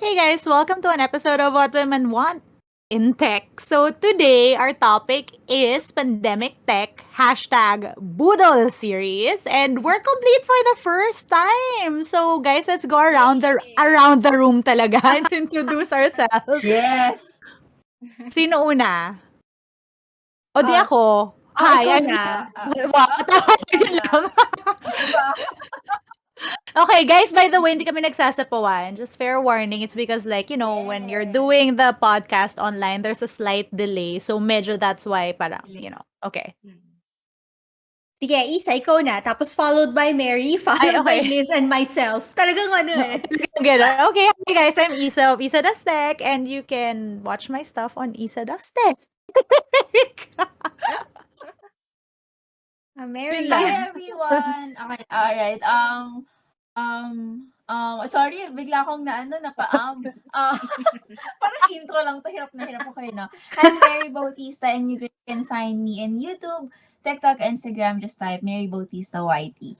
Hey guys, welcome to an episode of What Women Want in Tech. So today our topic is pandemic tech #BUDOL series, and we're complete for the first time. So guys, let's go around the room talaga and introduce ourselves. Yes. Sino una? O di Ah, ako. Hi, ikaw I'm na. Lisa. Wow, Ikaw yun na. lang. Diba? Okay, guys, by the way, hindi kami nagsasapawan. Just fair warning, it's because when you're Yes. doing the podcast online, there's a slight delay. So medyo that's why okay. Sige, Isa, ikaw na. Tapos followed by Mary, Ay, followed by okay. Liz and myself. Talagang ano eh. Talagang gano'n. Okay, hi guys, I'm Isa of Isa Does Tech, and you can watch my stuff on Isa Does Tech. Yun Mary. lang. Hi everyone. Okay, alright. Sorry, bigla akong parang intro lang to, hirap na hirap ako no. I'm Mary Bautista and you guys can find me in YouTube, TikTok, Instagram, just type Mary Bautista YT.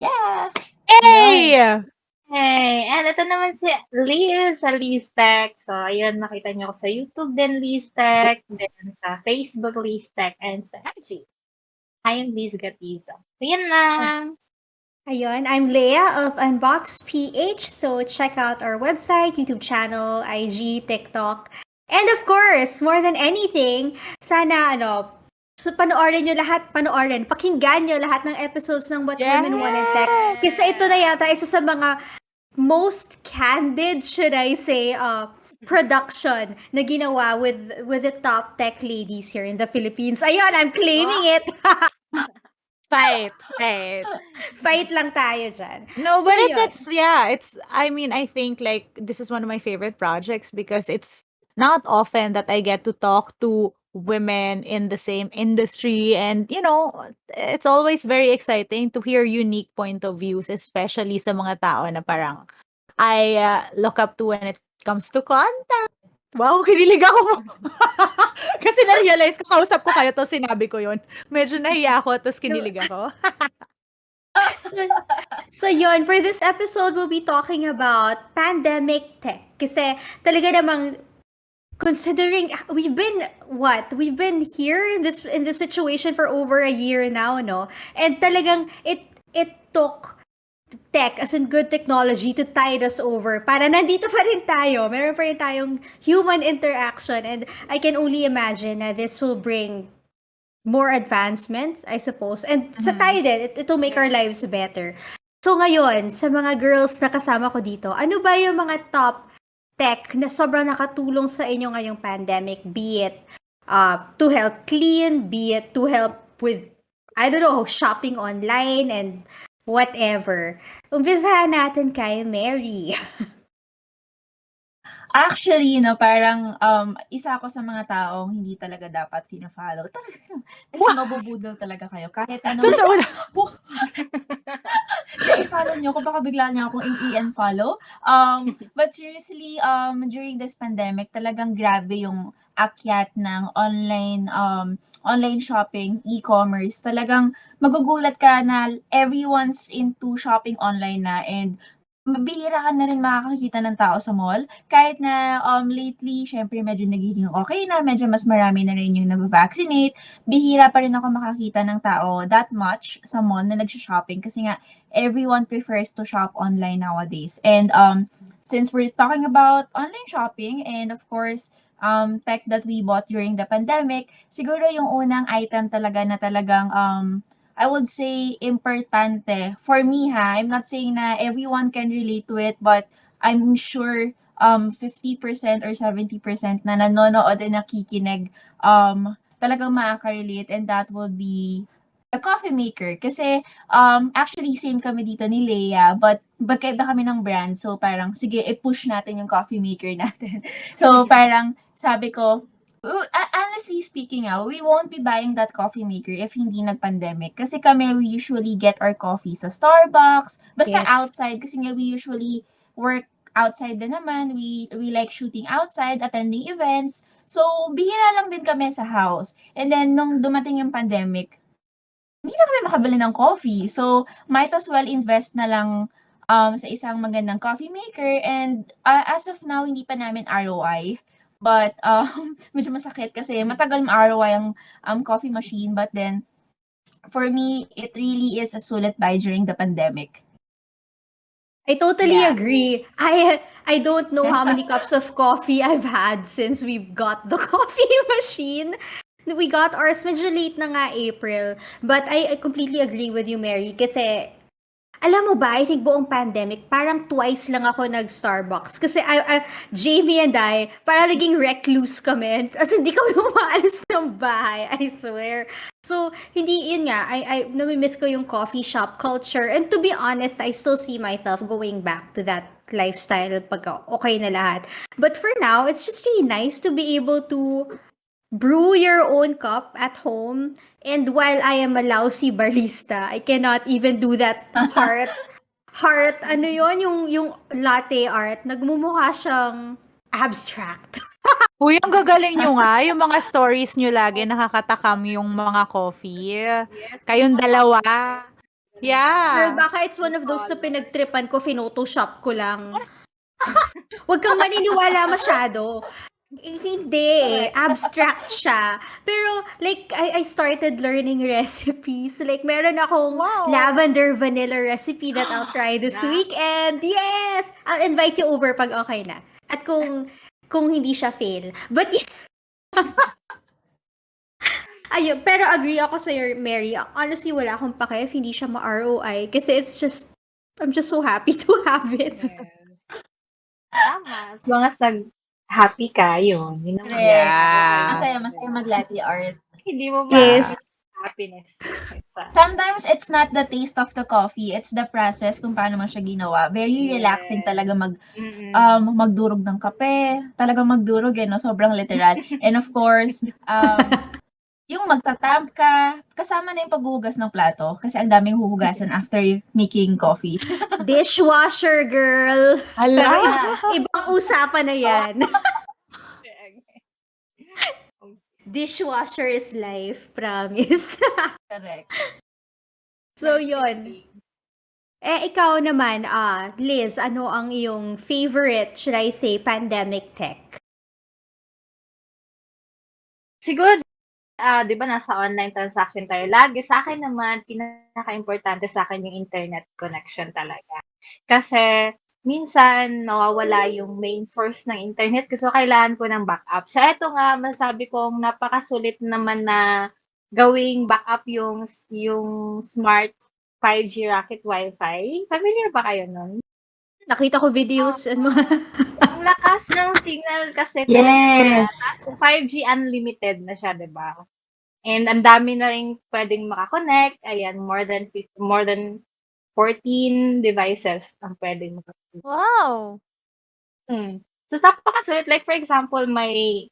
Yeah! Ayun. Hey! Hey, and ito naman si Liz sa Liz Tech. So, ayun, makita niyo ako sa YouTube din, Liz Tech, then sa Facebook, Liz Tech, and sa IG. I am Liz Gatiza. So, yan lang. Ayun, I'm Leah of Unbox PH. So check out our website, YouTube channel, IG, TikTok. And of course, more than anything, sana panoorin nyo lahat, pakinggan nyo lahat ng episodes ng What Women Want in Tech. Kasi ito na yata isa sa mga most candid, should I say, production na ginawa with the top tech ladies here in the Philippines. Ayun, I'm claiming it. Fight. Fight lang tayo dyan. No, So, but yun. I think like this is one of my favorite projects because it's not often that I get to talk to women in the same industry, and it's always very exciting to hear unique point of views, especially sa mga tao na parang I look up to when it comes to content. Wow, kinilig ako. Kasi na-realize ko, kausap ko kayo to, sinabi ko yon. Medyo nahiya ako, tapos kinilig ako. So, so yun, for this episode, we'll be talking about pandemic tech. Kasi talaga namang, considering we've been here in this situation for over a year now, no? And talagang it took tech, as in good technology, to tide us over para nandito pa rin tayo. Meron pa rin tayong human interaction, and I can only imagine na this will bring more advancements, I suppose. And sa tayo din, it will make our lives better. So ngayon, sa mga girls na kasama ko dito, ano ba yung mga top tech na sobrang nakatulong sa inyo ngayong pandemic? Be it to help clean, be it to help with, I don't know, shopping online and whatever. Umpisahan natin kay Mary. Actually, parang isa ako sa mga taong hindi talaga dapat fina-follow. Talaga, kasi mabubudol talaga kayo. Kahit Totoo na. I-follow nyo ko, baka bigla niya akong i-unfollow. But seriously, during this pandemic, talagang grabe yung akyat ng online shopping, e-commerce. Talagang magugulat ka na everyone's into shopping online na, and bihira ka na rin makakakita ng tao sa mall. Kahit na lately, syempre medyo nagiging okay na, medyo mas marami na rin yung nag-vaccinate. Bihira pa rin ako makakita ng tao that much sa mall na nag-shopping kasi nga everyone prefers to shop online nowadays. And since we're talking about online shopping and of course tech that we bought during the pandemic, siguro yung unang item talaga na talagang I would say importante for me I'm not saying na everyone can relate to it, but I'm sure 50% or 70% na nanonood at nakikinig talagang makaka-relate, and that would be the coffee maker. Kasi actually same kami dito ni Leia, but magkaiba kami ng brand, so parang sige i-push natin yung coffee maker natin. So parang sabi ko, honestly speaking, we won't be buying that coffee maker if hindi nag-pandemic. Kasi kami, we usually get our coffee sa Starbucks, basta Yes. outside. Kasi nga, we usually work outside din naman. We like shooting outside, attending events. So, bihira lang din kami sa house. And then, nung dumating yung pandemic, hindi na kami makabili ng coffee. So, might as well invest na lang sa isang magandang coffee maker and as of now hindi pa namin ROI. But medyo masakit kasi matagal ma-ROI ang coffee machine, but then for me it really is a sulit buy during the pandemic. I totally Yeah. agree. I don't know how many cups of coffee I've had since we've got the coffee machine. We got ours medyo late na nga April. But I completely agree with you, Mary. Kasi, alam mo ba, I think buong pandemic, parang twice lang ako nag-Starbucks. Kasi Jamie and I, parang naging recluse kami. Kasi hindi kami umaalis ng bahay, I swear. So, hindi, yun nga, namimiss ko yung coffee shop culture. And to be honest, I still see myself going back to that lifestyle pagka okay na lahat. But for now, it's just really nice to be able to brew your own cup at home. And while I am a lousy barista, I cannot even do that ano yon yung latte art. Nagmumukha siyang abstract. Uy, ang gagaling niyo nga, yung mga stories niyo lagi nakakatakam yung mga coffee. Yes, yung Kayong mga dalawa. color. Girl, Yeah. baka it's one Yung of those na color. pinagtripan ko, photoshop ko lang. Huwag kang maniniwala masyado. Hindi eh. Correct. Abstract siya. Pero, like, I started learning recipes. Like, meron akong Wow. lavender vanilla recipe that I'll try this Nice. weekend. Yes! I'll invite you over pag okay na. At kung hindi siya fail. But, ayun, pero agree ako sa'yo, Mary. Honestly, wala akong pake if hindi siya ma-ROI. Kasi it's just, I'm just so happy to have it. Yes. Tama. As long as happy ka, yun naman yung Correct. Yeah. Masaya mag-latte art. Hindi mo Yes. happiness. Sometimes it's not the taste of the coffee, it's the process kung paano mo siya ginawa. Very relaxing Yes. talaga Mm-mm. magdurog ng kape. Talagang magdurog no? Sobrang literal. And of course, yung magtatamp ka, kasama na yung paghuhugas ng plato kasi ang daming huhugasan after making coffee. Dishwasher, girl. Hala. Pero ibang usapan na yan. Dishwasher is life, promise. Correct. So, yun. Ikaw naman, Liz, ano ang iyong favorite, should I say, pandemic tech? Siguro, di ba nasa online transaction tayo lagi. Sa akin naman, pinaka-importante sa akin yung internet connection talaga. Kasi, minsan, nawawala yung main source ng internet kasi kailangan ko ng backup. So, eto nga, masabi kong napakasulit naman na gawing backup yung smart 5G Rocket Wi-Fi. Familiar ba kayo nun? Nakita ko videos and mga... Ang lakas ng signal kasi Yes. tapos 5G unlimited na siya, 'di ba? And ang dami na ring pwedeng makakonect. Ayan, more than 14 devices ang pwedeng makakonect. Wow. So, napakasulit. Like, for example, marami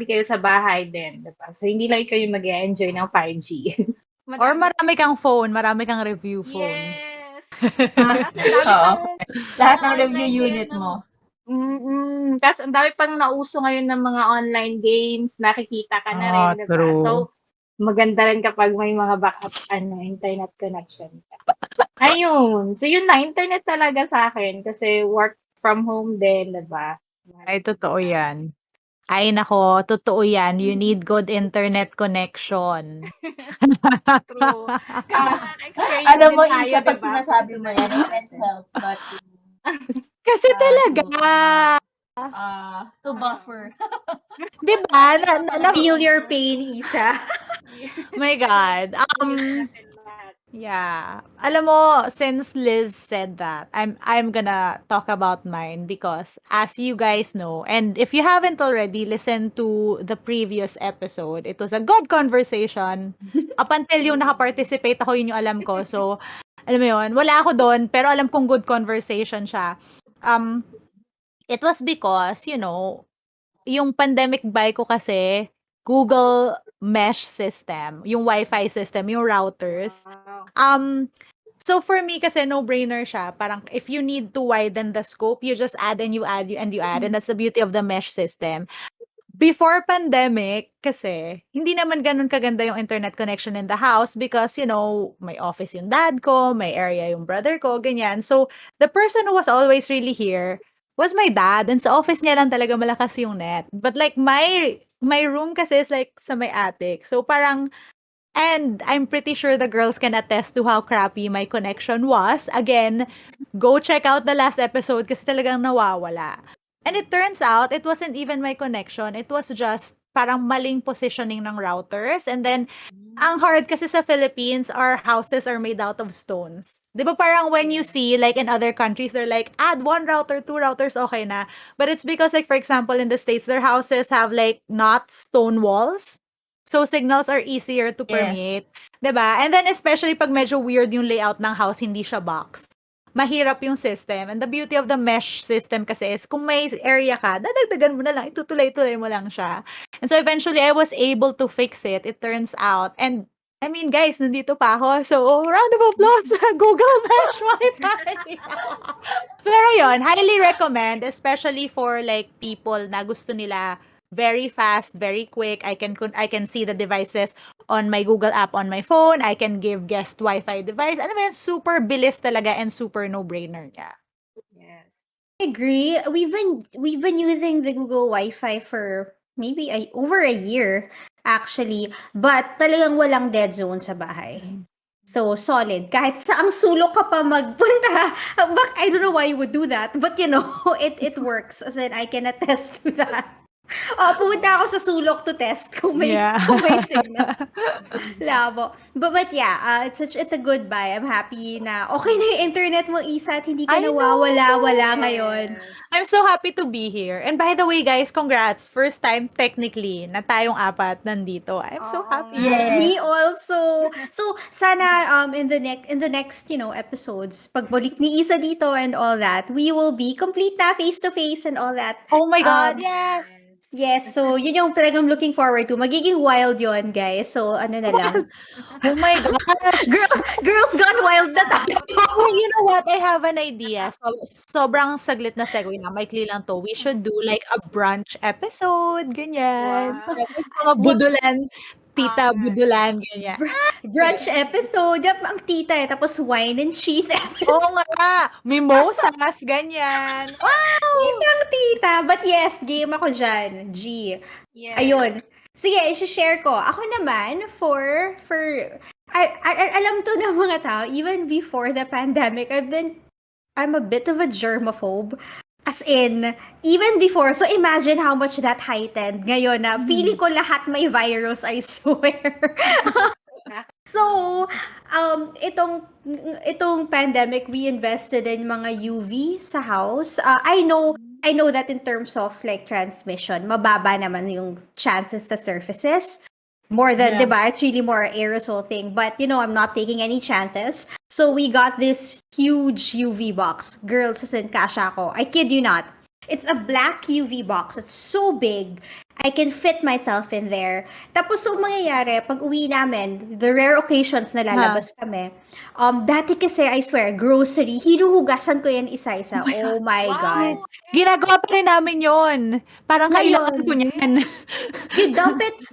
kayo sa bahay din, 'di ba? So, hindi lang kayo mag-enjoy ng 5G. Or marami kang phone, marami kang review phone. Yes. Kasi ang dami Oo. pang Lahat ng online review ngayon unit mo. Tapos ang dami pang nauso ngayon ng mga online games, nakikita ka na rin, di ba? True. So, maganda rin kapag may mga backup internet connection ka. Ayun. So, yun lang. Internet talaga sa akin kasi work from home din, di ba? Ay, totoo yan. Ay, nako, totoo yan. You need good internet connection. True. Ah, Experience alam mo, din tayo, Isa, pag di ba? sinasabi mo yan, I can't help but Kasi talaga. to buffer. Di ba? Feel your pain, Isa. My God. Yeah. Alam mo, since Liz said that, I'm gonna talk about mine because as you guys know, and if you haven't already listened to the previous episode, it was a good conversation. Up until yung nakaparticipate ako, yun yung alam ko. So, alam mo yun, wala ako doon, pero alam kong good conversation siya. It was because, yung pandemic buy ko kasi, Google Mesh system, yung Wi-Fi system, yung routers. Wow. So for me kasi no-brainer siya. Parang if you need to widen the scope, you just add and you add and you add. And that's the beauty of the mesh system. before pandemic kasi, hindi naman gano'n kaganda yung internet connection in the house because, may office yung dad ko, may area yung brother ko, ganyan. So, the person who was always really here was my dad and sa office niya lang talaga malakas yung net. But like my room kasi is like sa may attic. So parang and I'm pretty sure the girls can attest to how crappy my connection was. Again, go check out the last episode kasi talagang nawawala. And it turns out, it wasn't even my connection. It was just parang maling positioning ng routers. And then, ang hard kasi sa Philippines, our houses are made out of stones. Di ba parang when you Yeah. see, like in other countries, they're like, add one router, two routers, okay na. But it's because, like, for example, in the States, their houses have, like, not stone walls. So, signals are easier to Yes. permeate, 'di ba? And then especially 'pag medyo weird yung layout ng house, hindi siya box. Mahirap yung system. And the beauty of the mesh system kasi is kung may area ka, dadagdagan mo na lang, itutulay-tulay mo lang siya. And so eventually I was able to fix it, it turns out. And I mean, guys, nandito pa ako. So, round of applause sa Google Mesh Wi-Fi. Pero yun, highly recommend, especially for like people na gusto nila very fast, very quick. I can see the devices on my Google app on my phone. I can give guest Wi-Fi device. Alam mo yun, super bilis talaga and super no-brainer niya. Yes. I agree. We've been using the Google Wi-Fi for maybe over a year actually, but talagang walang dead zone sa bahay. So solid. Kahit saang sulok ka pa magpunta. I don't know why you would do that, but it works. As in, I can attest to that. Oh, pumunta ako sa sulok to test kung may Yeah. kung may signal. Labo. But yeah, it's a good buy. I'm happy na okay na yung internet mo, Isa, at hindi ka I nawawala-wala know. ngayon. Yes. I'm so happy to be here. And by the way, guys, congrats. First time technically na tayong apat nandito. I'm so Oo happy. nga. Me Yes. also. So sana in the next episodes, pagbalik ni Isa dito and all that, we will be complete na face to face and all that. Oh my God, Um yes. Yes. yes, so yun yung talagang looking forward to. Magiging wild yon, guys. So ano na lang. Oh my gosh. Girls gone wild na tayo. Oh, you know what? I have an idea. So, sobrang saglit na segue na. Maikli lang to. We should do like a brunch episode. Ganyan. Wow. Tapos mga What budulan. Oo Tita nga. budulan. Ganyan. brunch episode? Yup, ang tita eh. Tapos wine and cheese Oo episode. nga. Mimosas. Ganyan. Wow! Ang tita. But yes, game ako dyan. G. Yes. Ayun. Sige, i-share ko. Ako naman, alam to ng mga tao, even before the pandemic, I'm a bit of a germaphobe. As in, even before, so imagine how much that heightened ngayon na feeling ko lahat may virus, I swear. So, itong pandemic, we invested in mga UV sa house. I know that in terms of like transmission, mababa naman yung chances sa surfaces. More than, Yeah. diba? It's really more aerosol thing. But, I'm not taking any chances. So, we got this huge UV box. Girls, as in, kasha ko. I kid you not. It's a black UV box. It's so big. I can fit myself in there. Tapos, so, mangyayari, pag uwi namin, the rare occasions na lalabas kami, dati kasi, I swear, grocery, hinuhugasan ko yan isa-isa. Oh my God. Wow. Ginagawa pa rin namin yon. Parang kailangan ko Ngayon, niyan.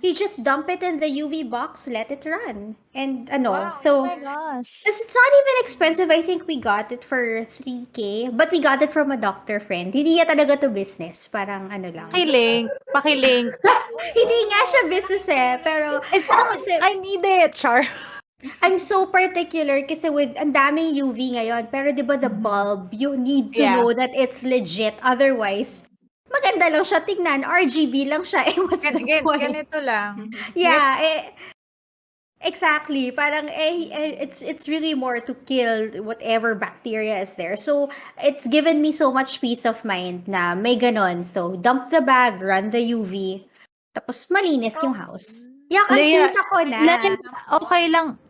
you just dump it in the UV box, let it run. And Wow. Oh so, my gosh. it's not even expensive. I think we got it for 3K. But we got it from a doctor friend. Hindi niya talaga to business. Parang ano lang. Pakilink. Pakilink. Hindi nga siya business eh. Pero, It's kasi, I need it, Char. I'm so particular kasi with ang daming UV ngayon. Pero di ba the bulb, you need to Yeah. know that it's legit. Otherwise, maganda lang siya tignan. RGB lang siya. Eh, what's the point? Ganito lang. Yeah, exactly. Parang it's really more to kill whatever bacteria is there. So it's given me so much peace of mind na may ganon. So dump the bag, run the UV, tapos malinis yung house. Yak ang Leia, tita ko na. Len, okay lang.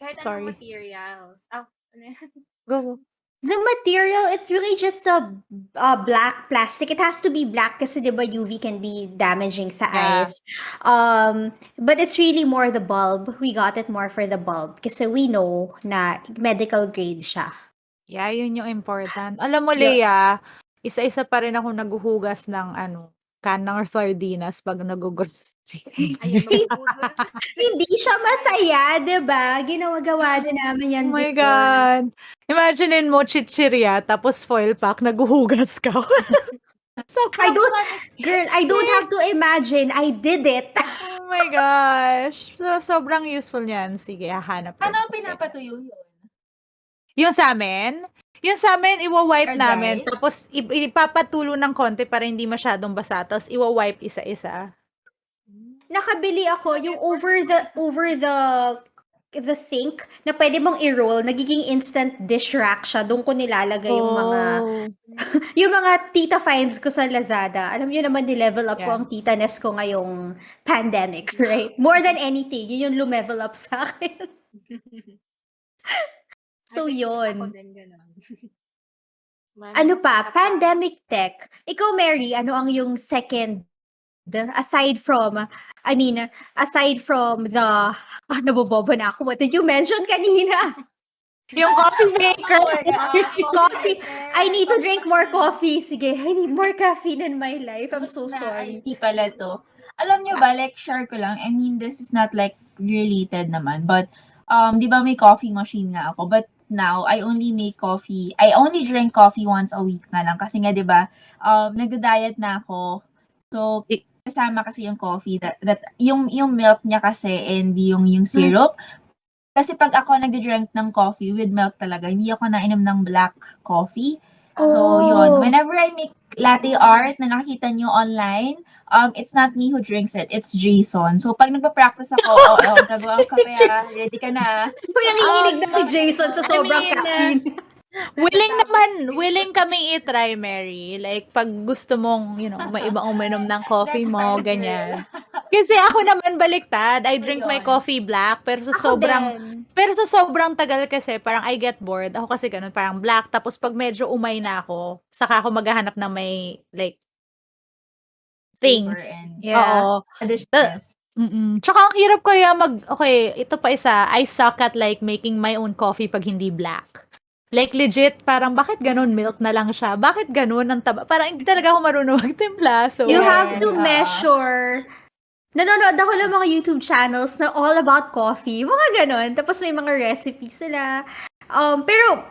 Kahit Sorry. anong materials. Oh, ano yan? Go. The material is really just a black plastic. It has to be black kasi 'di ba UV can be damaging sa Yeah. eyes. But it's really more the bulb. We got it more for the bulb kasi we know na medical grade siya. Yeah, yun yung important. Alam mo, Yeah. Leia, isa-isa pa rin ako naghuhugas ng can ng sardinas 'pag naggo-grocery. Ayun, mabubudol na. Hindi siya masaya, 'di ba? Gawa din namin Oh yan my before. God! Imaginein mo chichirya tapos foil pack, naghuhugas ka. I Sobrang don't girl, I don't have to imagine. I did it. oh my gosh! So, sobrang useful niyan. Sige, hahanap Ano din ang ako, ganyan. pinapatuyo yun? Yung sa'min? Yung sa'min iwa-wipe Or namin dry? tapos ipapatulo ng konti para hindi masyadong basa tapos iwa-wipe isa-isa. Nakabili ako yung over the sink na pwede mong i-roll, nagiging instant dish rack siya. Doon ko nilalagay Oh, yung mga tita finds ko sa Lazada. Alam niyo naman, ni-level up ko yeah. ang tita-ness ko ngayong pandemic, right? More than anything, yun yung lumevel up sa akin. So, I think ako yun. din gano'n. Ano pa? Napaka Pandemic tech. Ikaw, Mary, ano ang yung second aside from, aside from nabobobo na ako. What did you mention kanina? Yung coffee maker. Oh my God, Coffee. maker, I need to coffee drink more machine. coffee. Sige, I need more caffeine in my life. I'm Tapos so na sorry. IT pala 'to. Alam niyo ba, like share ko lang, I mean this is not like related naman, but 'di ba may coffee machine nga ako, but now I only drink coffee once a week na lang kasi nga 'di ba, nagda-diet na ako. So, kasama kasi yung coffee that yung milk niya kasi and yung syrup. Kasi 'pag ako nagde-drink ng coffee with milk talaga, hindi ako nainom ng black coffee. So, yun. Oh. Whenever I make latte art na nakikita niyo online, it's not me who drinks it, it's Jason. So, 'pag nagpa-practice ako, "Oh, gagawa ang kape ready ka na." Uy, nanginginig na si Bakit Jason sa gano'n? I sobrang mean, caffeine. willing kami i-try, Mary. Like, 'pag gusto mong, maibang uminom ng coffee Next mo, time, girl. ganyan. Kasi ako naman baliktad. I So, drink my yun. coffee black, Ako din. pero sa sobrang tagal kasi, parang I get bored. Ako kasi ganun, parang black. Tapos pag medyo umay na ako, saka ako maghahanap ng may, like, Flavor things. and Yeah. Oo. addition, Ta yes. Tsaka ang hirap kaya okay, ito pa isa, I suck at, like, making my own coffee 'pag hindi black. Like, legit, parang bakit gano'n, milk na lang siya, bakit gano'n ang taba, parang hindi talaga ako marunong magtimpla, You so have Yes, to measure. Nanonood ako ng mga YouTube channels na all about coffee. Mga ganon. Tapos may mga recipes sila. Pero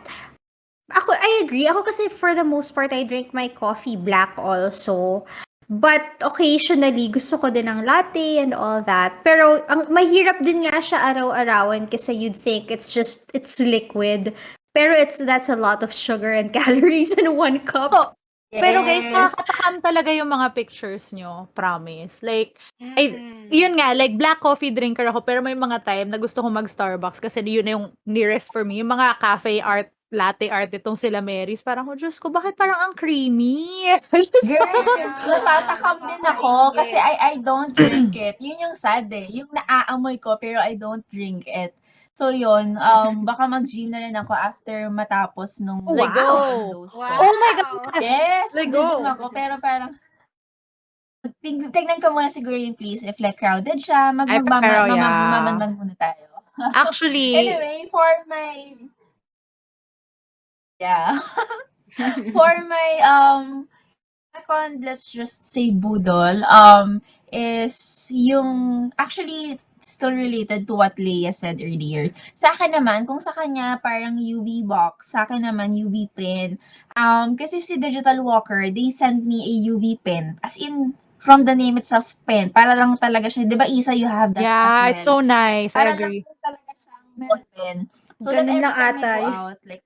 I agree. Ako kasi for the most part, I drink my coffee black also. But occasionally, gusto ko din ng latte and all that. Pero ang mahirap din nga siya araw-arawan kasi you'd think it's liquid. Pero that's a lot of sugar and calories in one cup. Oh, pero guys, yes. nakakatakam talaga yung mga pictures niyo, promise. Like, Mm. yun nga, like, black coffee drinker ako, pero may mga time na gusto ko mag-Starbucks kasi yun na yung nearest for me. Yung mga cafe art, latte art itong sila Mary's, parang, oh, Diyos ko, bakit parang ang creamy? Girl, Yeah, natatakam din ako kasi I don't drink it. Yun yung sad eh. Yung naaamoy ko pero I don't drink it. So yun, baka mag-gym na rin ako after matapos nung Like, Wow. go. second dose ko. Oh my Wow! gosh! Yes, Like, mag-gym go. ako pero parang tignan ko muna siguro yung place if like crowded siya, Ay, pero yeah. mamanman muna tayo. Actually, Anyway, yeah, for my second, let's just say budol, is yung actually still related to what Leia said earlier. Sa akin naman, kung sa kanya parang UV box, sa akin naman UV pen. Kasi si Digital Walker, they sent me a UV pen. As in, from the name itself, pen. Para lang talaga siya. Di ba, Isa, you have that as yeah, well. it's so nice. I Para lang agree. talaga siyang ball pen. So that Ganun every lang time I ata go eh. out, like,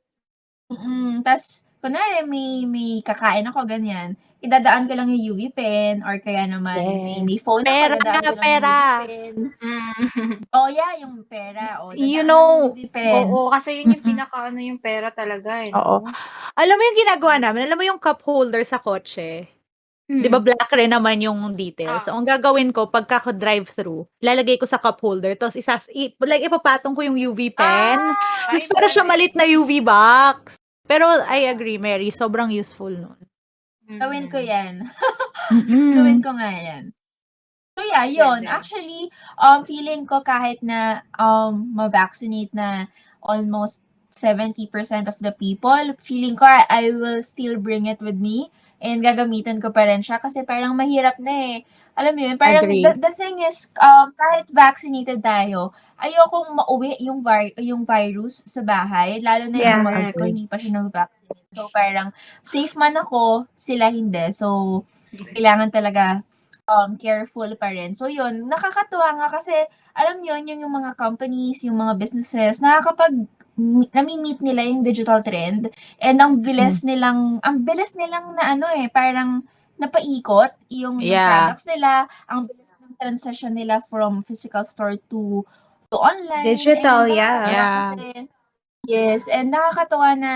tas kunwari may kakain ako ganyan, idadaan ko lang yung UV pen or kaya naman may Yes. phone ako, Pera idadaan nga, ko lang yung pera. UV pen. Mm. Oh, yeah, yung pera, oh, You dadaan lang yung know, UV pen. Oo, kasi yun yung mm, pinakaano yung pera talaga eh, oo. 'no? Alam mo yung ginagawa namin, alam mo yung cup holder sa kotse? 'Di ba Mm. black rin naman yung details. So, Oo. ang gagawin ko pagka ko drive-through, lalagay ko sa cup holder tapos like ipapatong ko yung UV pen, Ay, tapos para siya galing. malit na UV box. Pero I agree, Mary, sobrang useful nun. Gawin ko Mm. yan. Gawin Mm. ko nga yan. So yeah, yun. Ganda. Actually, feeling ko kahit na ma-vaccinate na almost 70% of the people, feeling ko I will still bring it with me and gagamitin ko pa rin siya kasi parang mahirap na eh. Alam mo yun, parang Agree. the thing is, kahit vaccinated tayo, ayokong mauwi yung virus sa bahay, lalo na yung Yeah. mother ko, Agree. hindi pa siya na-vaccinate. So, parang safe man ako, sila hindi. So, kailangan talaga careful pa rin. So, yun, nakakatuwa nga kasi, alam yun, yung mga companies, yung mga businesses, nami-meet nila yung digital trend and Mm. ang bilis nilang na ano eh, parang napaikot yung Yeah. products nila, ang bilis ng transition nila from physical store to online, Digital, and yeah. nakakatuwa Yeah. kasi, yes, and nakakatuwa na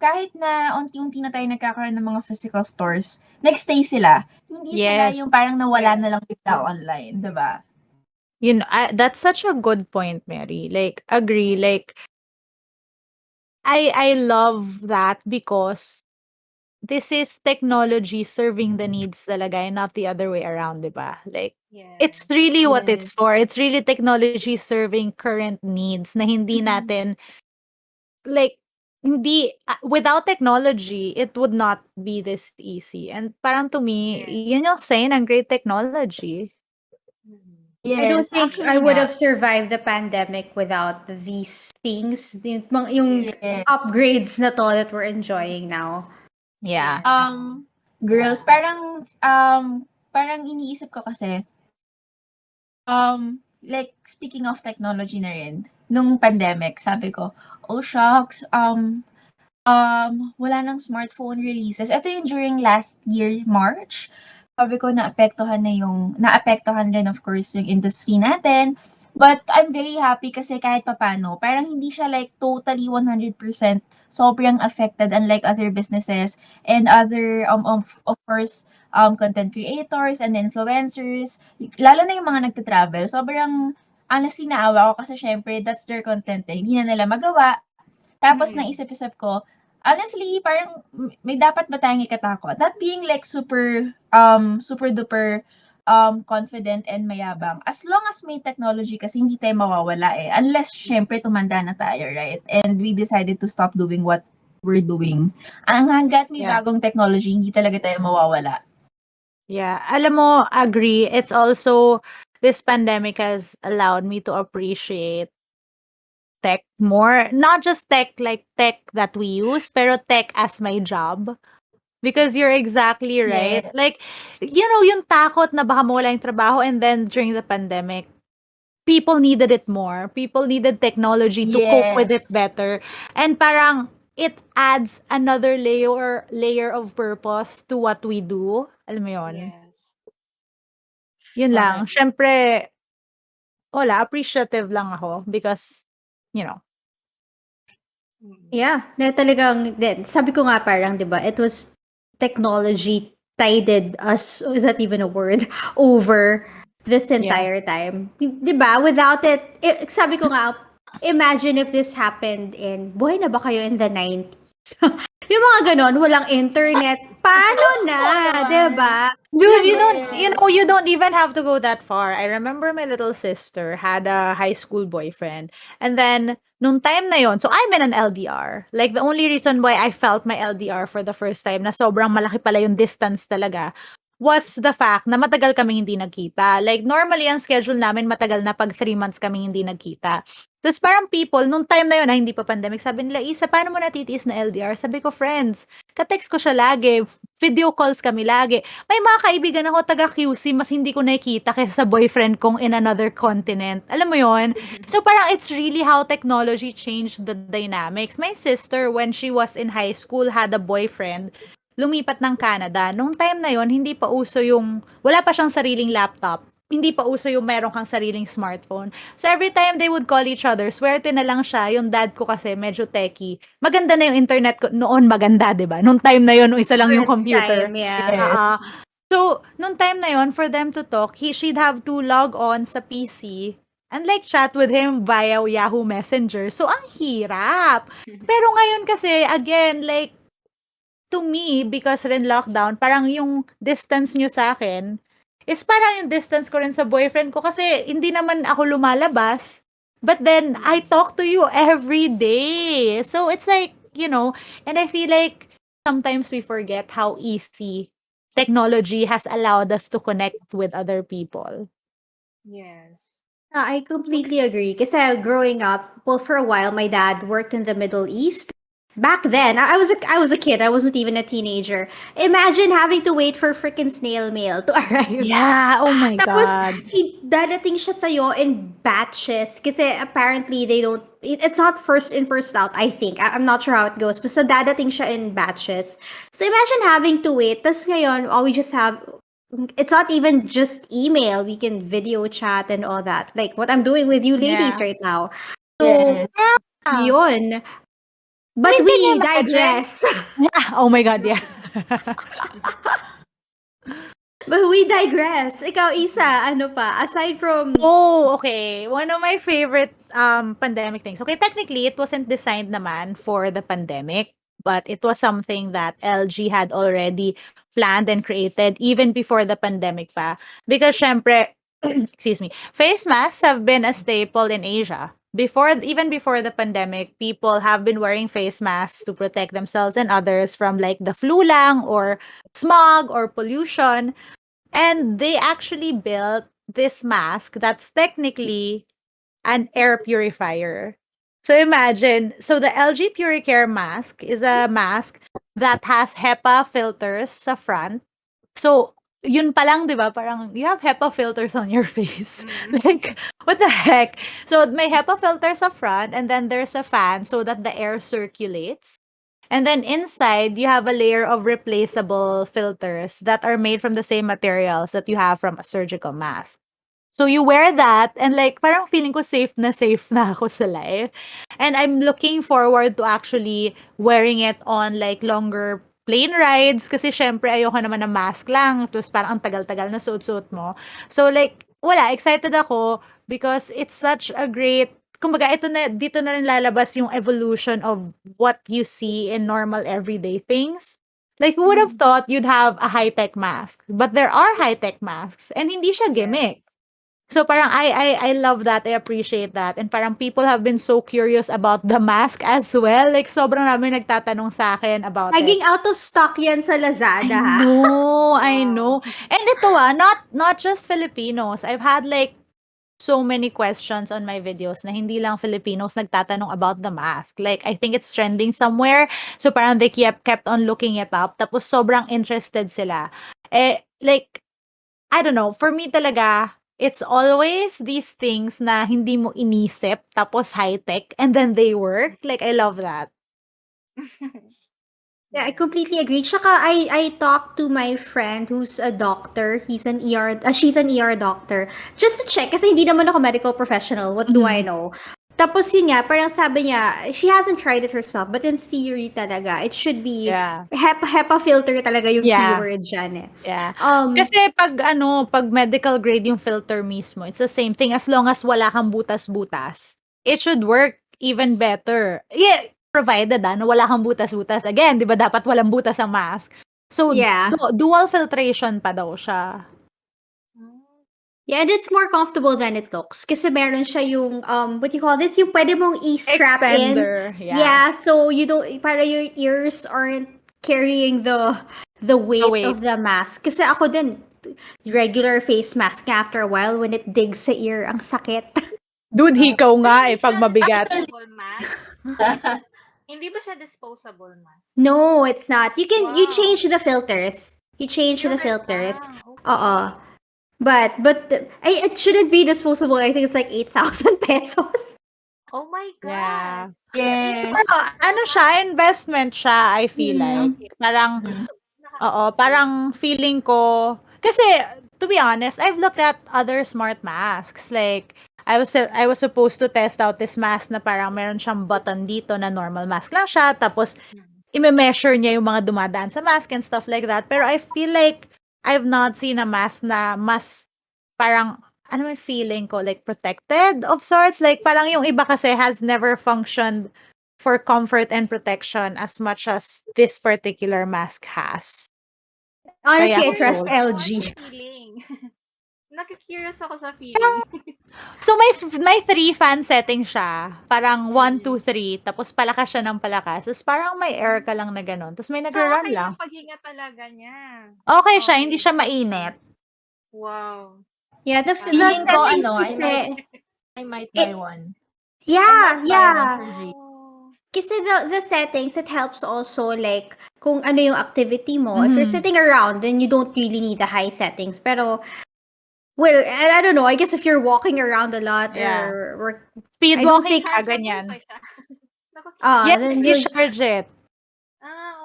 kahit na unti-unti na tayo nagkakaroon ng mga physical stores, nagstay sila. Hindi sila Yes. yung parang nawala na Yes. lang bigla online, 'di ba? That's such a good point, Mary. Like, agree. Like, I love that because this is technology serving the needs talaga and not the other way around, 'di ba? Like, it's Yes. really what it's for. Yes. It's really technology serving current needs na hindi Mhm. natin like without technology, it would not be this easy. And parang to me, Yes. yun yung sign ng great technology. Mm. I don't Yes, think I actually would nga. have survived the pandemic without these things, yung Yes. Yes. upgrades na to that we're enjoying now. Yeah. Yes. Girls, parang iniisip ko kasi, like, speaking of technology na rin, nung pandemic, sabi ko, oh shucks, wala ng smartphone releases. Ito yung during last year, March. Sabi ko, naapektuhan rin of course yung industry natin. But I'm very happy kasi kahit papano, parang hindi siya like totally 100% sobrang affected unlike other businesses and other, of course, content creators and influencers. Lalo na yung mga nagta-travel. Sobrang honestly naawa ko kasi syempre that's their content eh. Hindi na nila magawa. Tapos Mm. naisip-isip ko, honestly, parang may dapat ba tayong ikatakot? Not being like super duper confident and mayabang. As long as may technology kasi hindi tayo mawawala eh. Unless syempre tumanda na tayo, right? And we decided to stop doing what we're doing. Ang hanggat may Yeah. bagong technology, hindi talaga tayo mawawala. Yeah. Alam mo, agree. It's also this pandemic has allowed me to appreciate tech more. Not just tech like tech that we use, pero tech as my job. Because you're exactly right. Yeah. Like, yung takot na baka mawala yung trabaho and then during the pandemic, people needed it more. People needed technology to cope with it Yes. better. And parang it adds another layer of purpose to what we do. Alam mo yun? Yes. Yun lang. Correct. Siyempre, wala, appreciative lang ako because, you know, Mm. Yeah, na talagang, sabi ko nga parang, di ba, it was technology tided us, is that even a word, over this yeah. entire time. Di ba? Without it, sabi ko nga, imagine if this happened buhay na ba kayo in the 90s? Yung mga ganon, walang internet, paano na? Oo Di naman. ba? Dude, Yes. you don't even have to go that far. I remember my little sister had a high school boyfriend. And then, nung time na yon, so I'm in an LDR. Like, the only reason why I felt my LDR for the first time na sobrang malaki pala yung distance talaga was the fact na matagal kami hindi nagkita. Like, normally, ang schedule namin matagal na pag 3 months kami hindi nagkita. Tapos parang people, nung time na yun, na hindi pa pandemic, sabi nila, Isa, paano mo natitiis na LDR? Sabi ko, friends, ka-text ko siya lagi, video calls kami lagi. May mga kaibigan ako taga QC, mas hindi ko nakikita kaysa sa boyfriend kong in another continent. Alam mo yon? So parang it's really how technology changed the dynamics. My sister, when she was in high school, had a boyfriend, lumipat ng Canada. Nung time na yon, hindi pa uso wala pa siyang sariling laptop. Hindi pa uso yung meron kang sariling smartphone. So every time they would call each other, swerte na lang siya. Yung dad ko kasi medyo techie. Maganda na yung internet ko. Noon maganda, 'di ba? Nung time na yon, nung isa lang yung First computer. time, yeah. Yes. So, nung time na yon, for them to talk, she'd have to log on sa PC and like chat with him via Yahoo Messenger. So, ang hirap. Pero ngayon kasi, again, like, to me, because rin lockdown, parang yung distance nyo sa akin is parang yung distance ko rin sa boyfriend ko kasi hindi naman ako lumalabas. But then, I Mm. talk to you every day. So, it's like, and I feel like sometimes we forget how easy technology has allowed us to connect with other people. Yes. I completely agree. Kasi growing up, well, for a while, my dad worked in the Middle East. Back then, I was a kid. I wasn't even a teenager. Imagine having to wait for freaking snail mail to arrive. Yeah, oh my Tapos, God. dadating siya sa'yo in batches. Kasi apparently, it's not first in, first out, I think. I'm not sure how it goes. Basta dadating siya in batches. So imagine having to wait. Tapos ngayon, all we just have, it's not even just email. We can video chat and all that. Like what I'm doing with you ladies Yeah. right now. So, Yes. Yeah. yun. I But mean, can you we imagine? digress. Yeah. Oh my God, yeah. But we digress. Ikaw, Isa, ano pa? Aside from, Oh, okay. One of my favorite pandemic things. Okay, technically it wasn't designed naman for the pandemic, but it was something that LG had already planned and created even before the pandemic pa. Because syempre, excuse me, face masks have been a staple in Asia. Even before the pandemic, people have been wearing face masks to protect themselves and others from like the flu lang or smog or pollution. And they actually built this mask that's technically an air purifier. So imagine, so the LG Puricare mask is a mask that has HEPA filters sa front. So, yun pa lang, di ba? Parang, you have HEPA filters on your face. Mm. Like, what the heck? So, may HEPA filters sa front, and then there's a fan so that the air circulates. And then inside, you have a layer of replaceable filters that are made from the same materials that you have from a surgical mask. So you wear that and like parang feeling ko safe na ako sa life. And I'm looking forward to actually wearing it on like longer plane rides kasi syempre ayoko naman ng mask lang. Tapos parang ang tagal-tagal na suot-suot mo. So like, wala, excited ako because it's such a great kumbaga ito na dito na rin lalabas yung evolution of what you see in normal everyday things. Like, who would have thought you'd have a high-tech mask? But there are high-tech masks and hindi siya Yes. gimmick. So parang I love that, I appreciate that, and parang people have been so curious about the mask as well, like sobrang dami nagtatanong sa akin about it. naging out of stock yan sa I Lazada, ha? know, I Wow. know. And ito not just Filipinos. I've had like so many questions on my videos na hindi lang Filipinos nagtatanong about the mask. Like, I think it's trending somewhere. So parang they kept on looking it up. Tapos sobrang interested sila. Like, I don't know, for me talaga, it's always these things na hindi mo inisip, tapos high-tech, and then they work. Like, I love that. Yeah, I Yes. completely agree. Tsaka I talked to my friend who's a doctor. She's an ER doctor. Just to check, kasi hindi naman ako medical professional. What do I Mhm. know? Tapos yun nga, parang sabi niya, she hasn't tried it herself, but in theory talaga, it should be Yeah. HEPA filter talaga yung Yeah. keyword dyan eh. Yeah. Um, Kasi pag medical grade yung filter mismo, it's the same thing as long as wala kang butas-butas. It should work even better. Yeah, provided na wala kang butas-butas. Again, 'di ba dapat walang butas ang mask. So, yeah. dual filtration pa daw siya. Mm. Yeah, and it's more comfortable than it looks. Kasi meron siya yung, what do you call this? Yung pwede mong i-strap in. Extender, yeah. Yeah, so you don't, para your ears aren't carrying the The weight weight. of the mask. Kasi ako din, regular face mask nga after a while, when it digs sa ear, ang sakit. Dude, hikaw Pero nga hindi eh, pag siya mabigat. disposable mask. Hindi ba siya disposable mask? No, it's not. You Wow. change the filters. You change the Filters filters. lang. Oo. Okay. But it shouldn't be disposable. I think it's like 8,000 pesos. Oh my Yeah. gosh. Yes. Pero ano siya, investment siya, I feel like. Mm. Okay. Parang, Mm. oo, Nakakapag-save. parang feeling ko, kasi, to be honest, I've looked at other smart masks. Like, I was supposed to test out this mask na parang meron siyang button dito na normal mask lang siya. Tapos, Mm. ime-measure niya yung mga dumadaan sa mask and stuff like that. Pero I feel like I've not seen a mask na mas parang ano yung feeling ko, like protected of sorts. Like parang yung iba kasi has never functioned for comfort and protection as much as this particular mask has. Kaya Honestly, I ako trust sold. Very warm LG. feeling. Nakikurious ako sa feeling. So may 3 fan setting siya. Parang 1, 2, 3 tapos palakas siya ng palakas. Tapos parang may air ka lang na gano'n. Tapos may So, nagre-run okay lang. yung paghinga talaga niya. Okay siya, hindi Okay. siya mainit. Wow. Yeah, the Feeling ko, settings I might, kasi, I might it, buy one. I yeah, might buy one yeah. for Jay. Oh. Kasi the settings, it helps also like kung ano yung activity mo. If you're Mhm. sitting around, then you don't really need the high settings. Pero, well, I don't know. I guess if you're walking around a lot Yeah. or Speed I don't walking think, ka, Rechargeable ganyan. ba siya? Naka-charge. Yes, then you you charge it.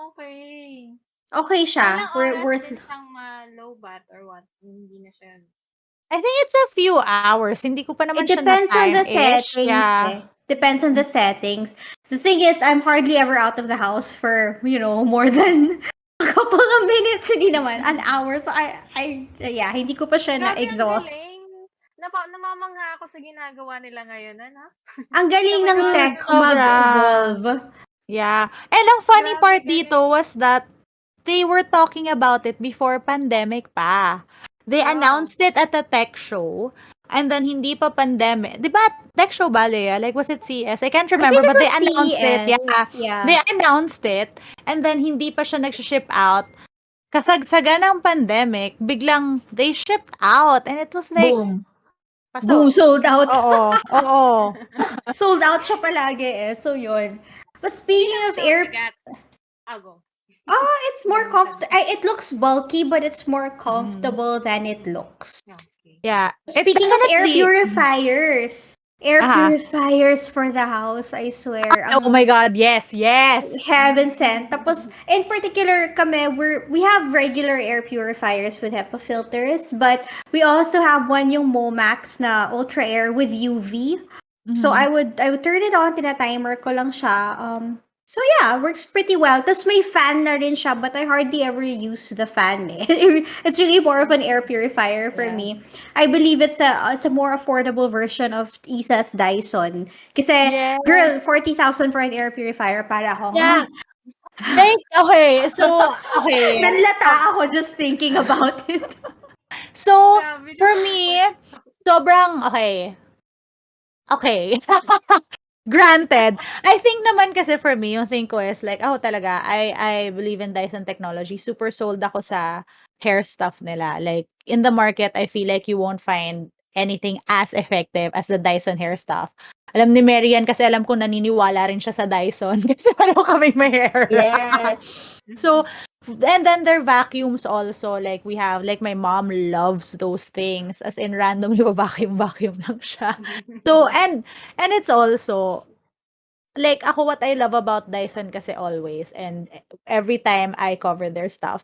Okay. okay siya. Ilang We're oras worth din siyang ma-low bat or what? Hindi na siya. I think it's a few hours. Hindi ko pa naman It siya depends on the na-time-ish. settings, Yeah. eh. Depends on the settings. The thing is, I'm hardly ever out of the house for, more than a couple of minutes. Hindi naman. An hour. So, yeah, hindi ko pa siya Grabe, ang na-exhaust. galing. Namamangha ako sa ginagawa nila ngayon, ano? Ang galing ng Gawin tech Sobra. mag-evolve. Yeah. And ang funny Grabe, part galing. dito was that they were talking about it before pandemic pa. They Oh. announced it at a tech show. And then, hindi pa pandemic. Di ba, tech show ba, Lea? Like, was it CES? I can't I remember, think it but they was announced it. CES. Yeah. Yeah. They announced it. And then, hindi pa siya nag-ship out. Kasagsagan ng pandemic, biglang they shipped out. And it was like, Boom. Boom, pasok. sold out. Oo. Oo. Sold out siya palagi eh. So, yun. But Hindi speaking naman of siya air, mabigat. Go. it's more Go, comfortable. It looks bulky, but it's more comfortable than it looks. Okay. Yeah. It's Speaking of air definitely, purifiers, air aha. purifiers for the house, I swear. Oh my God, yes, yes. Heaven sent. Tapos, in particular, we have regular air purifiers with HEPA filters, but we also have one yung Momax na Ultra Air with UV. So, Mhm. I would turn it on, tina-timer ko lang siya. So yeah, works pretty well. Tapos may fan na rin siya, but I hardly ever use the fan eh. It's really more of an air purifier for Yeah. me. I believe it's a more affordable version of Isa's Dyson. Kasi, Yes. girl, 40,000 for an air purifier para akong, Yeah. Like, okay, so, okay. nanlata ako just thinking about it. So, Grabe for naman. me, sobrang, okay. Okay. Granted. I think naman kasi for me, yung thing ko is like, talaga, I believe in Dyson technology. Super sold ako sa hair stuff nila. Like, in the market, I feel like you won't find anything as effective as the Dyson hair stuff. Alam ni Marian kasi alam ko naniniwala rin siya sa Dyson kasi pareho kami may hair. Yes. So, and then their vacuums also, like we have, like my mom loves those things. As in, randomly vacuum lang siya. So, and it's also, like ako, what I love about Dyson kasi always, and every time I cover their stuff,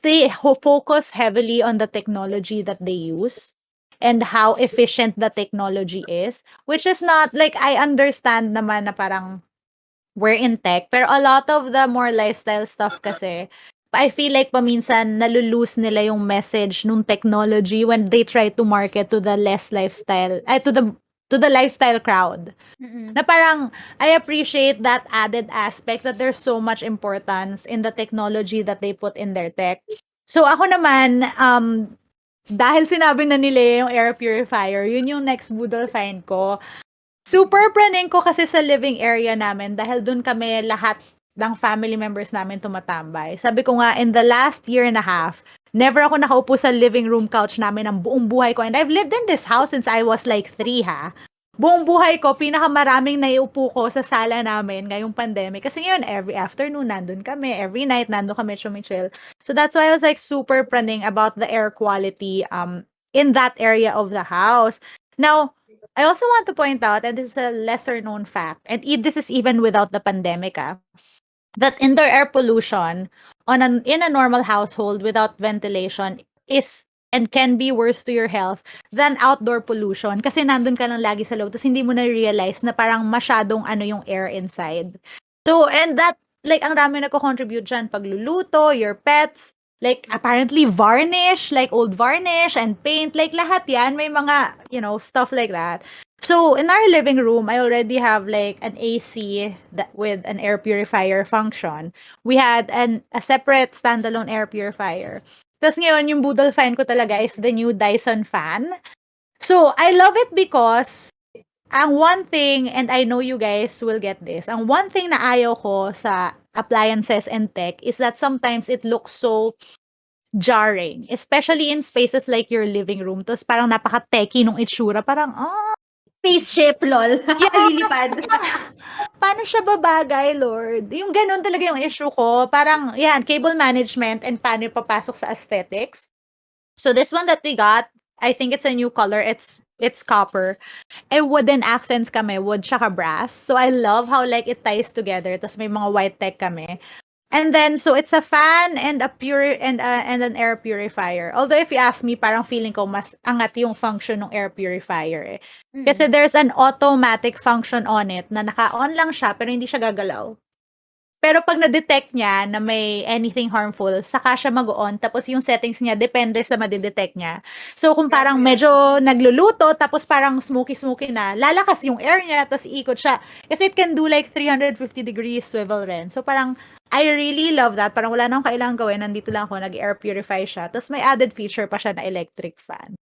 they focus heavily on the technology that they use and how efficient the technology is, which is not, like, I understand naman na parang we're in tech, pero a lot of the more lifestyle stuff kasi, I feel like paminsan nalulose nila yung message nung technology when they try to market to the less lifestyle, to the lifestyle crowd. Na parang, I appreciate that added aspect that there's so much importance in the technology that they put in their tech. So ako naman, dahil sinabi na nila yung air purifier, yun yung next Budol find ko. Super praning ko kasi sa living area namin dahil dun kami lahat ng family members namin tumatambay. Sabi ko nga, in the last year and a half, never ako nakaupo sa living room couch namin ng buong buhay ko. And I've lived in this house since I was like 3, ha. Buong buhay ko, pinakamaraming naiupo ko sa sala namin ngayong pandemic. Kasi ngayon, every afternoon, nandun kami. Every night, nandun kami chumichill. So that's why I was like super praning about the air quality in that area of the house. Now, I also want to point out, and this is a lesser known fact, and this is even without the pandemic, that indoor air pollution in a normal household without ventilation is and can be worse to your health than outdoor pollution kasi nandun ka lang lagi sa loob tapos hindi mo na-realize na parang masyadong yung air inside. So, and that, like, ang dami nagko-contribute dyan, pagluluto, your pets, Like, apparently varnish, like old varnish and paint, like lahat yan, may mga, stuff like that. So, in our living room, I already have like an AC that with an air purifier function. We had a separate standalone air purifier. Tapos ngayon, yung Budol fan ko talaga is the new Dyson fan. So, I love it because ang one thing, and I know you guys will get this, ang one thing na ayaw ko sa appliances and tech is that sometimes it looks so jarring, especially in spaces like your living room. Tapos parang napaka-techy nung itsura. Parang, Spaceship, lol. yeah, Lilipad. paano siya babagay, Lord? Yung ganun talaga yung issue ko. Parang, yan, cable management and paano papasok sa aesthetics. So this one that we got, I think it's a new color. It's copper. Eh, wooden accents kami, wood tsaka brass. So I love how like it ties together. Tapos may mga white tech kami. And then, so it's a fan and and an air purifier. Although if you ask me, parang feeling ko mas angat yung function ng air purifier eh. Kasi there's an automatic function on it na naka-on lang siya pero hindi siya gagalaw. Pero pag na-detect niya na may anything harmful, saka siya mag-on tapos yung settings niya depende sa madidetect niya. So kung parang medyo nagluluto tapos parang smoky-smoky na, lalakas yung air niya tapos iikot siya. Kasi it can do like 350 degrees swivel rin. So parang I really love that. Parang wala nang kailangan gawin. Nandito lang ako, nag-air purify siya. Tapos may added feature pa siya na electric fan.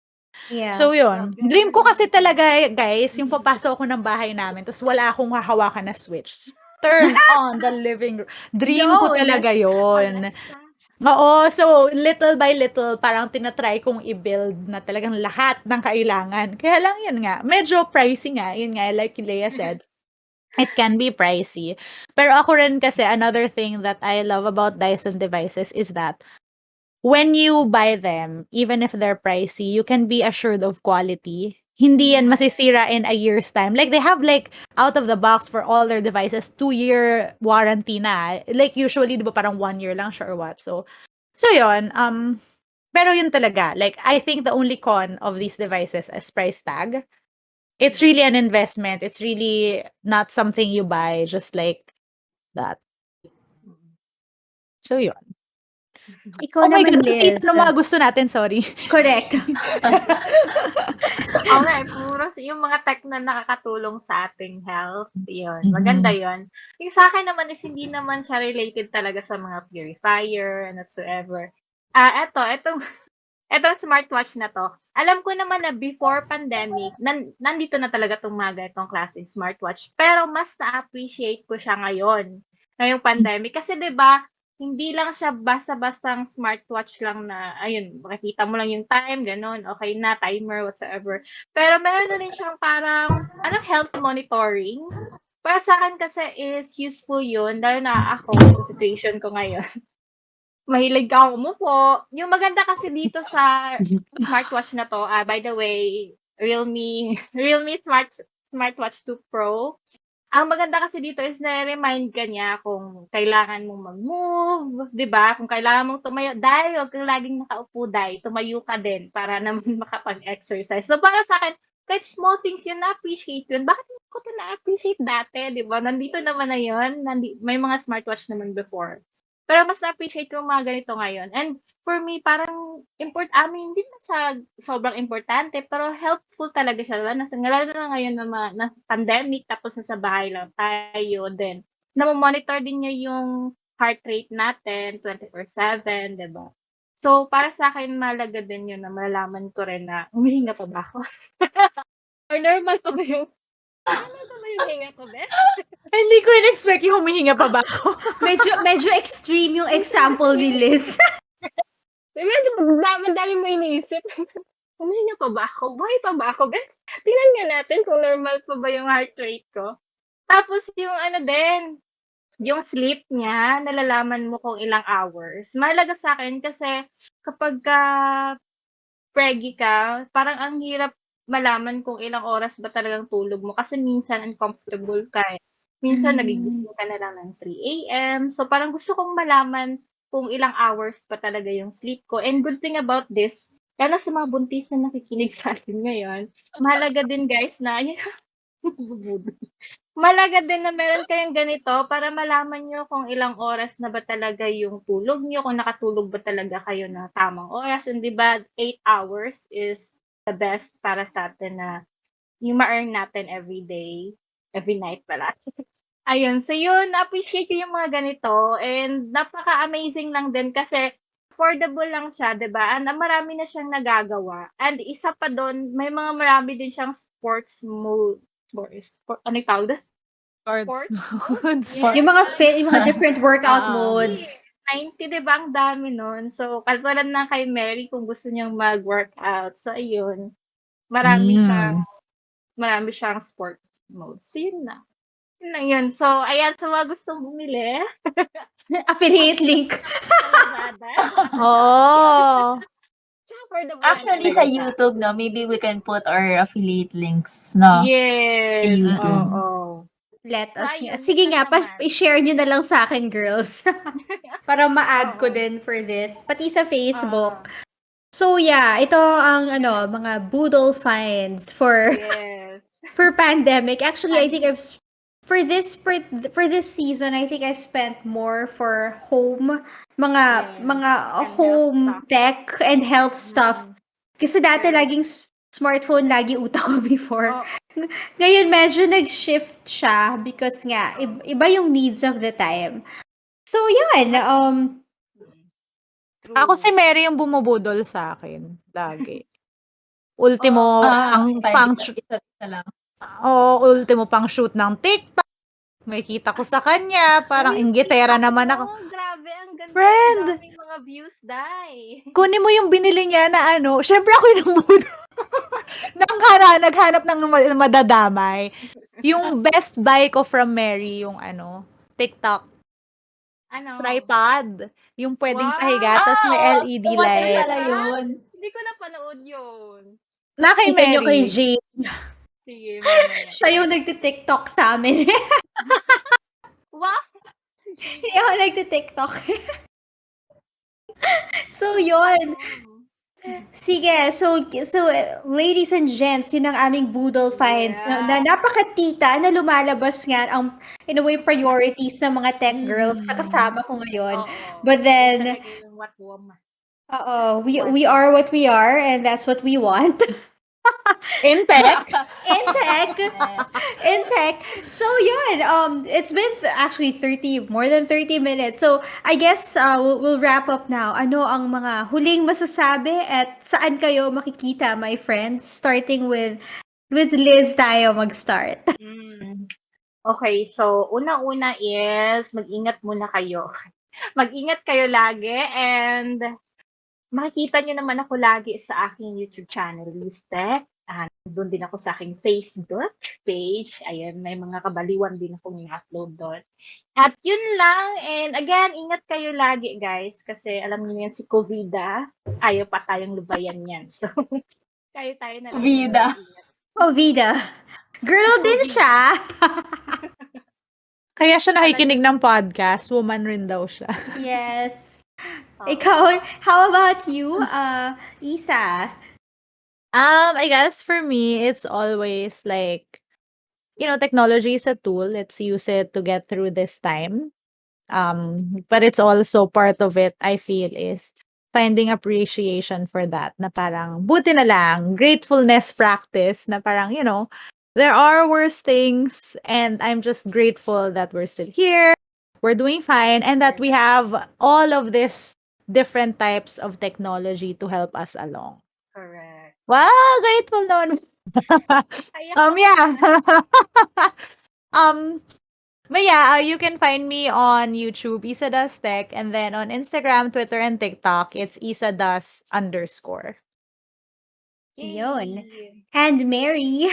Yeah. So yun, dream ko kasi talaga guys, yung papasok ako ng bahay namin tapos wala akong hahawakan na switch. Turn on the living room. Dream ko Yun. talaga yun. Alexa. Oo, so little by little, parang tinatry kong i-build na talagang lahat ng kailangan. Kaya lang yun nga, medyo pricey nga. Yun nga, like Leia said, it can be pricey. Pero ako rin kasi, another thing that I love about Dyson devices is that when you buy them, even if they're pricey, you can be assured of quality. Hindi yan masisira in a year's time. Like, they have like, out of the box for all their devices, 2-year warranty na. Like, usually, di ba parang 1 year lang siya or what. So yun, pero yun talaga. Like, I think the only con of these devices is price tag. It's really an investment. It's really not something you buy just like that. So yun. Ikaw Oh my naman, God, so Liz. ano mga gusto natin? Sorry. Correct. Okay, puro yung mga tech na nakakatulong sa ating health, yun. Maganda yun. Yung sa akin naman is hindi naman siya related talaga sa mga purifier and whatsoever. Etong smartwatch na 'to, alam ko naman na before pandemic, nandito na talaga 'tong mga ganitong klaseng smartwatch, pero mas na-appreciate ko siya ngayon, ngayong pandemic. Kasi 'di ba, hindi lang siya basta-bastang smartwatch lang na ayun, makikita mo lang yung time, gano'n, okey na, timer, whatsoever. Pero meron na rin siyang parang health monitoring. Para sa'kin kasi is useful yun, lalo na ako sa situation ko ngayon. Mahilig akong umupo. Yung maganda kasi dito sa smartwatch na 'to, by the way, Realme Realme Smartwatch 2 Pro. Ang maganda kasi dito is nare-remind ka niya kung kailangan mong mag-move, 'di ba? Kung kailangan mong tumayo, dahil huwag kang laging nakaupo, tumayo ka din para naman makapag-exercise. So, para sa'kin, kahit small things yun, na-appreciate yun. Bakit hindi ko 'to na-appreciate dati, 'di ba? Nandito naman na yun, may mga smartwatch naman before. Pero mas na-appreciate ko yung mga ganito ngayon. And for me, parang hindi naman siya sobrang importante, pero helpful talaga siya. Lalo na ngayon na pandemic, tapos nasa bahay lang tayo. Then, namo-monitor din niya yung heart rate natin 24/7, 'di ba? So, para sa akin, mahalaga din yun na malalaman ko rin na humihinga pa ba ako? Or normal pa ba yung hinga ko, Bes? Hindi ko in-expect yung humihinga pa ba ako. medyo extreme yung example ni Liz. Medyo madami mo iniisip. Humihinga pa ba ako? Buhay pa ba ako? Bes, tingnan nga natin kung normal pa ba yung heart rate ko. Tapos yung yung sleep niya, nalalaman mo kung ilang hours. Mahalaga sa akin kasi kapagka preggy ka, parang ang hirap malaman kung ilang oras ba talagang tulog mo kasi minsan uncomfortable ka, eh. Minsan nagigising ka na lang ng 3 AM. So, parang gusto kong malaman kung ilang hours pa talaga yung sleep ko. And good thing about this, lalo sa mga buntis na nakikinig sa'tin ngayon, mahalaga din guys na Malaga din na meron kayong ganito para malaman niyo kung ilang oras na ba talaga yung tulog niyo, kung nakatulog ba talaga kayo ng tamang oras. And 'di ba 8 hours is the best para sa'tin na yung ma-earn natin every night pala. Ayun, so yun, na-appreciate ko yung mga ganito and napaka-amazing lang din kasi affordable lang siya, 'di ba? And marami na siyang nagagawa. And isa pa dun, may mga marami din siyang sports mode. Ano yung tawag doon? Sports Sports mode? modes, Yung Yes. mga fit, yung mga different workout Oo. modes. 90, 'di ba? Ang dami nun. So, katulad na kay Mary kung gusto niyang mag-workout. So, ayun. Marami siyang, Hmm. marami siyang sports mode. So, yun na. Yun lang yun. So, ayan, sa mga gustong bumili, Affiliate makikita link. niyo kami sa Lazada. Oo. Tsaka affordable lang Actually, talaga sa siya. YouTube, no, maybe we can put our affiliate links, no, sa Yes, YouTube. Mm. oo. Let So, us nga. ayun, yun Sige lang nga, naman. i-share nyo na lang sa akin, girls. Para ma-add ko Oo. din for this. Pati sa Facebook. Ah, So yeah, ito ang mga BUDOL finds yes. for pandemic. Actually, I And, think for this season, I think I spent more for home yes. mga And health home stuff. tech and health stuff. Mm, Kasi dati correct. laging smartphone lagi utak ko before. Oo. Ngayon medyo nag-shift siya because nga Oo. iba yung needs of the time. So yan, At, mm, Ako si true. Mary yung bumubudol sa akin lagi. Ultimo Oo. Tayo isa lang. ultimo pang shoot ng TikTok, makikita ko sa kanya, parang Uy, yung inggitera TikTok naman mo, ako. grabe, ang ganda, ang Friend, daming mga views, dai. kunin mo yung binili niya na ano, syempre ako yung nabudol. Naghanap ng madadamay. Yung best buy ko from Mary, yung ano, TikTok Ano? tripod. Yung pwedeng pahiga, Wow! tas may Oo, LED dumating light. pala Talaga? yun. Hindi ko napanood yun. Na kay tingnan nyo kay Mary. Jay. Sige, mamaya. Siya yung nagti-TikTok sa amin. Wow! Si Jay Hindi ako pala. nagti-TikTok. So, yun. Oo. Sige. Ladies and gents, yun ang aming Boodle finds na Yeah. napakatita na lumalabas nga ang, in a way, priorities ng mga tech girls na Mm. kasama ko ngayon. Oo. But Yun then, talaga yung we warm. are what we are and that's what we want. In tech, In tech. Yes. In tech. So yun, it's been actually more than 30 minutes. So I guess we'll wrap up now. Ano ang mga huling masasabi at saan kayo makikita, my friends? Starting with Liz tayo mag-start. Mm. Okay, so unang-una is mag-ingat muna kayo. Mag-ingat kayo lagi and makikita niyo naman ako lagi sa aking YouTube channel, Listec. Doon din ako sa aking Facebook page. Ayan, may mga kabaliwan din akong i-upload doon. At yun lang. And again, ingat kayo lagi, guys. Kasi alam niyo yan si COVID, ayaw pa tayong lubayan yan. So, tayo na lang muna Vida. mag-ingat. Oh, Vida. Girl din COVID. siya. kaya siya nakikinig Talagang, ng podcast, woman rin daw siya. Yes. oo. Ikaw, how about you, Isa? I guess for me, it's always like, technology is a tool. Let's use it to get through this time. But it's also part of it, I feel, is finding appreciation for that. Na parang, buti na lang, gratefulness practice, na parang, there are worse things, and I'm just grateful that we're still here, we're doing fine, and that we Correct. have all of this different types of technology to help us along. Correct. Wow, grateful nun. Ayak Yeah. naman. um, but yeah, you can find me on YouTube, Isa Does Tech, and then on Instagram, Twitter, and TikTok, it's Isa Does _. Yun. Yay! And Mary.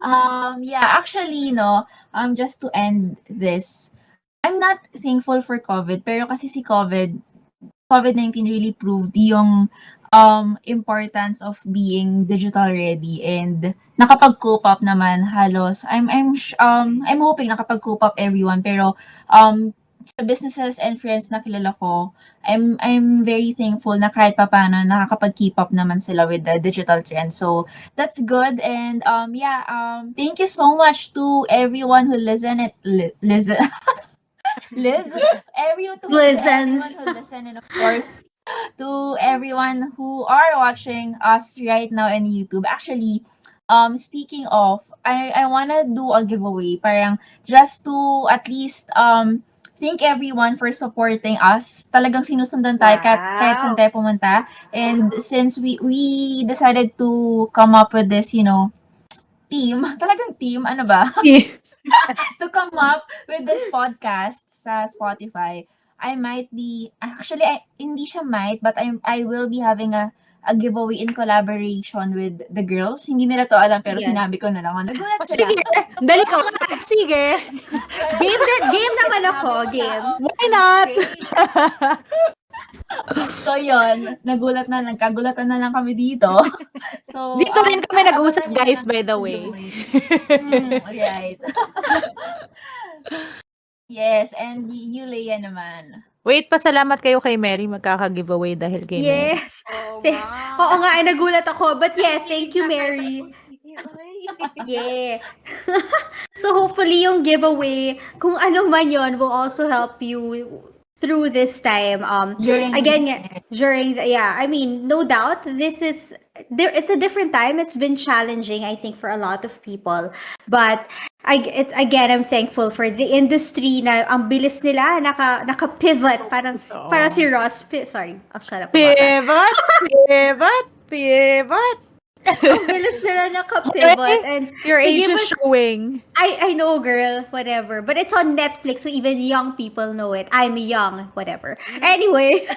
Yeah, actually, no, just to end this, I'm not thankful for COVID, pero kasi si COVID-19 really proved yung importance of being digital ready and nakapag-cope up naman halos. I'm hoping nakapag-cope up everyone pero sa businesses and friends na kilala ko, I'm very thankful na kahit papaano nakakapag-keep up naman sila with the digital trend. So that's good. And yeah, thank you so much to everyone who listen Liz, everyone Listens. who listen, and of course to everyone who are watching us right now in YouTube. Actually, speaking of, I wanna do a giveaway, parang just to at least thank everyone for supporting us. Talagang sinusundan tayo kahit saan Wow. tayo pumunta. And since we decided to come up with this, team, talagang team, ano ba? To come up with this podcast sa Spotify, I might be actually hindi siya might, but I will be having a giveaway in collaboration with the girls. Hindi nila to alam pero Yan. sinabi ko na lang. Nagulat sila. Sige, dali ka. Sige. Game naman ako, game. Why not? Great. So yon, kagulatan na lang kami dito. So Dito rin kami nag-usap, abangan nyo na guys, lang by the sa way. giveaway. Right. Yes, and you Leia naman. Wait, pasalamat kayo kay Mary. Magkaka-giveaway dahil kay Mary. Yes. Oh, Oo wow. nga, ay nagulat ako. But yeah, thank you, Nakita Mary. ko. Uy. Yeah. So hopefully yung giveaway, kung ano man yon, will also help you through this time. During Again, this during the, yeah, I mean, no doubt, it's a different time. It's been challenging, I think, for a lot of people. But again, I'm thankful for the industry na ang bilis nila naka-pivot para si Ross. Sorry, I'll shut up about that. Pivot, pivot, pivot. Ang bilis nila naka-pivot and Your to age give is us showing. I know, girl, whatever. But it's on Netflix, so even young people know it. I'm young, whatever. Anyway,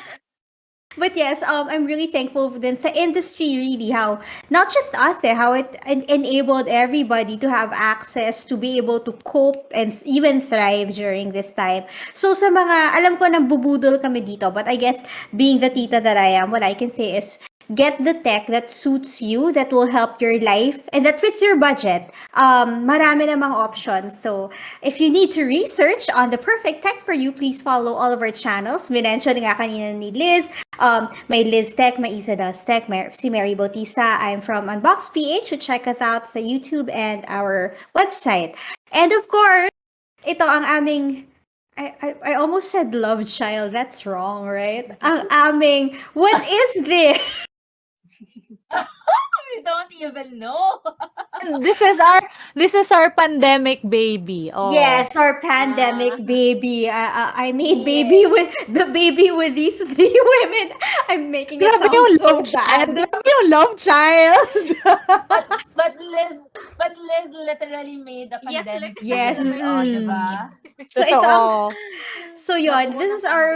but yes, I'm really thankful for din sa industry, really, how not just us, how it enabled everybody to have access to be able to cope and even thrive during this time. So sa mga, alam ko nang bubudol kami dito, but I guess being the tita that I am, what I can say is get the tech that suits you, that will help your life, and that fits your budget. Marami namang options. So, if you need to research on the perfect tech for you, please follow all of our channels. Minention nga kanina ni Liz. May Liz Tech, may Isa Does Tech, may si Mary Bautista. I'm from Unbox PH. So check us out sa YouTube and our website. And of course, ito ang aming I almost said love child. That's wrong, right? Ang aming, what is this? we don't even know. This is our pandemic baby. Oh. Yes, our pandemic baby. I made the baby with these three women. I'm making it Grabe sound yung so love child. bad. Grabe yung love child. But Liz literally made a Yes, pandemic Yes. baby. Oh, diba? So ito ang Totoo. So yon, this Nabuo is ng our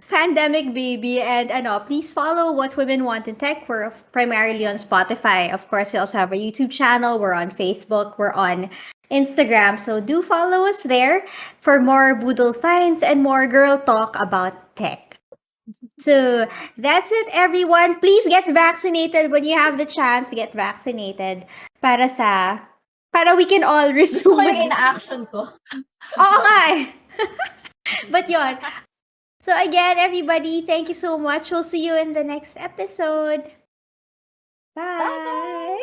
pandemic. pandemic baby, and please follow What Women Want in Tech. We're primarily on Spotify. Of course, we also have a YouTube channel. We're on Facebook. We're on Instagram. So do follow us there for more Boodle finds and more girl talk about tech. So that's it, everyone. Please get vaccinated when you have the chance. Get vaccinated para we can all Gusto ko yung resume. in-action ko. Oo nga eh. But yon. So again, everybody, thank you so much. We'll see you in the next episode. Bye.